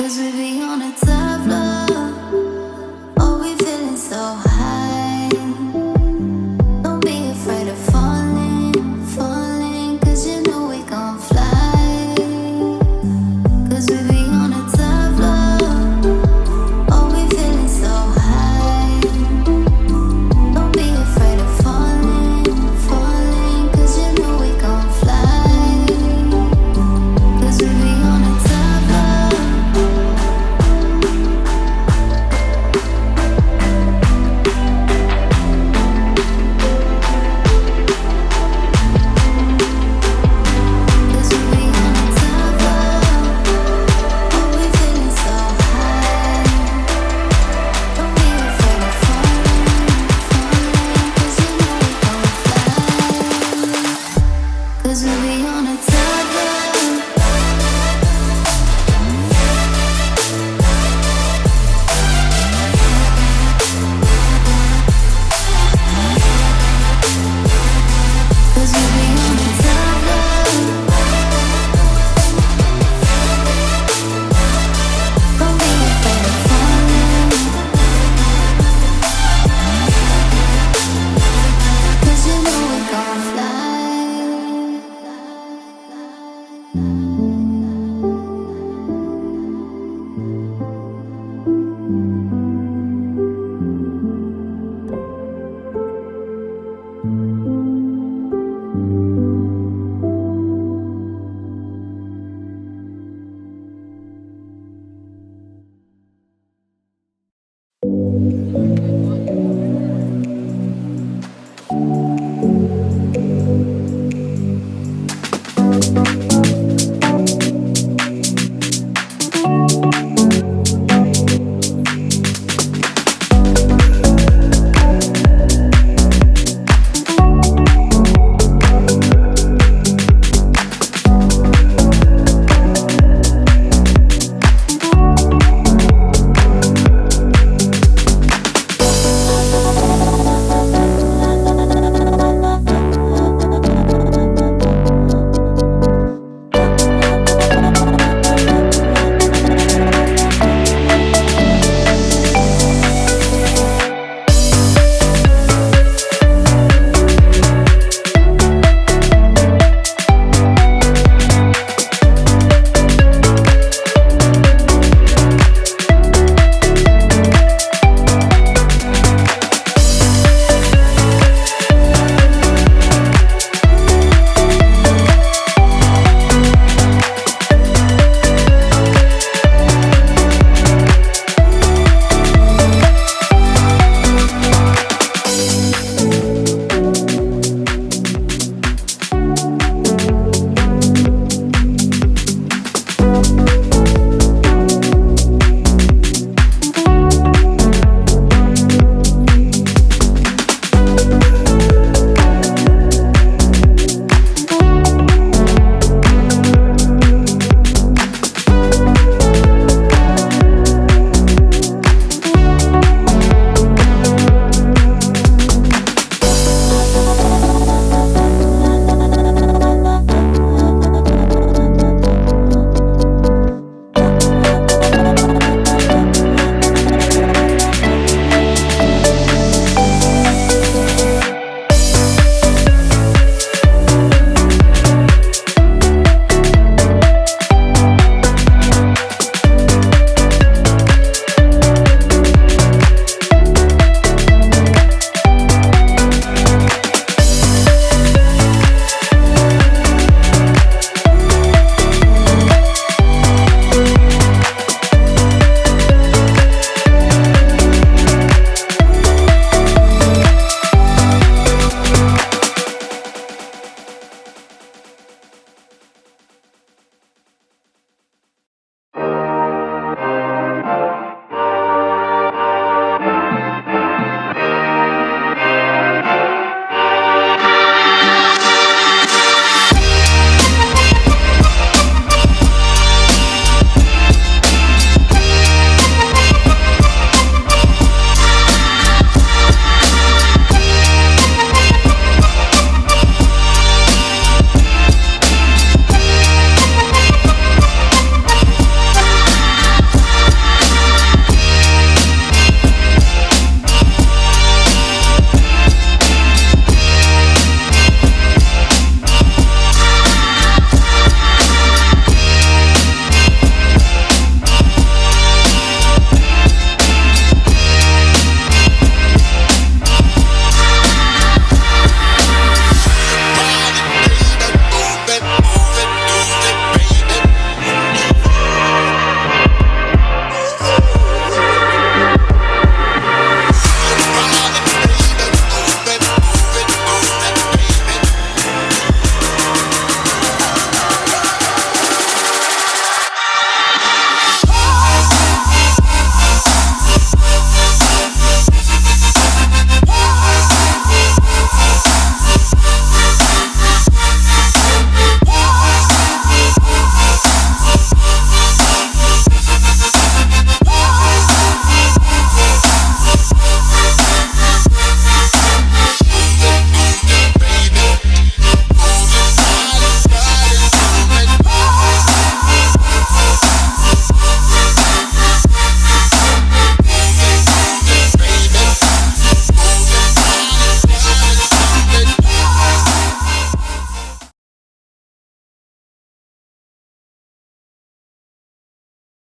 Cause we be on a Tybw. Oh, we feeling so high. Don't be afraid of falling, falling. Cause you know we gon' fly. Cause we be on a Tybw. Oh, we feeling so high. Don't be afraid of falling, falling. Cause you know we gon' fly. Cause we be on a Tybw. Cause we be on a Tybw. Oh, we feeling so high. Don't be afraid of falling, falling. Cause you know we gon' fly. Cause we be on a Tybw. Cause we be on a Tybw. Don't be afraid of falling. Cause you know we gon' fly.